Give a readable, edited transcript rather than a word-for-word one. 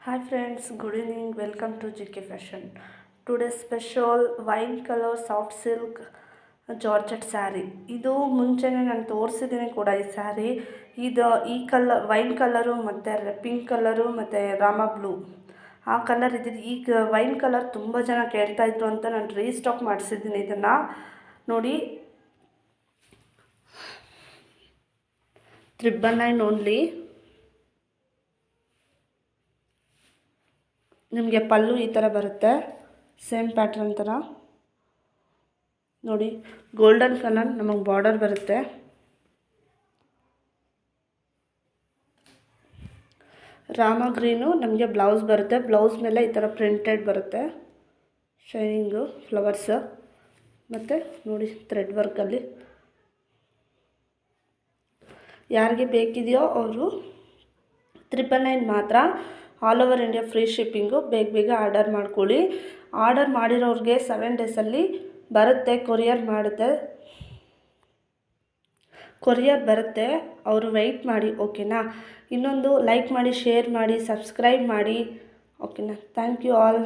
Hi friends, good evening. Welcome to GK Fashion. Today's special wine color soft silk georgette sari. ಇದು ಮುಂಚೆನೇ ನಾನು ತೋರಿಸಿದ್ದೀನಿ ಕೂಡ ಈ ಸ್ಯಾರಿ. ಈ ವೈನ್ ಕಲರು ಮತ್ತು ಪಿಂಕ್ ಕಲರು ಮತ್ತು ರಾಮ ಬ್ಲೂ ಆ ಕಲರ್ ಇದ್ದಿದ್ದು. ಈಗ ವೈನ್ ಕಲರ್ ತುಂಬ ಜನ ಕೇಳ್ತಾಯಿದ್ರು ಅಂತ ನಾನು ರೀಸ್ಟಾಕ್ ಮಾಡಿಸಿದ್ದೀನಿ ಇದನ್ನು. ನೋಡಿ, 999 ಓನ್ಲಿ. ನಿಮಗೆ ಪಲ್ಲು ಈ ಥರ ಬರುತ್ತೆ, ಸೇಮ್ ಪ್ಯಾಟ್ರನ್ ಥರ. ನೋಡಿ, ಗೋಲ್ಡನ್ ಕಲರ್ ನಮಗೆ ಬಾರ್ಡರ್ ಬರುತ್ತೆ. ರಾಮ ಗ್ರೀನು ನಮಗೆ ಬ್ಲೌಸ್ ಬರುತ್ತೆ. ಬ್ಲೌಸ್ ಮೇಲೆ ಈ ಥರ ಪ್ರಿಂಟೆಡ್ ಬರುತ್ತೆ, ಶೈನಿಂಗು ಫ್ಲವರ್ಸ್. ಮತ್ತು ನೋಡಿ, ಥ್ರೆಡ್ ವರ್ಕಲ್ಲಿ. ಯಾರಿಗೆ ಬೇಕಿದೆಯೋ ಅವರು 999 ಮಾತ್ರ. All over India free shipping. ಬೇಗ ಆರ್ಡರ್ ಮಾಡ್ಕೊಳ್ಳಿ. ಆರ್ಡರ್ ಮಾಡಿರೋರಿಗೆ 7 ಡೇಸಲ್ಲಿ ಬರುತ್ತೆ. ಕೊರಿಯರ್ ಬರುತ್ತೆ, ಅವರು ವೆಯ್ಟ್ ಮಾಡಿ, ಓಕೆನಾ. ಇನ್ನೊಂದು, ಲೈಕ್ ಮಾಡಿ, ಶೇರ್ ಮಾಡಿ, ಸಬ್ಸ್ಕ್ರೈಬ್ ಮಾಡಿ, ಓಕೆನಾ. Thank you all.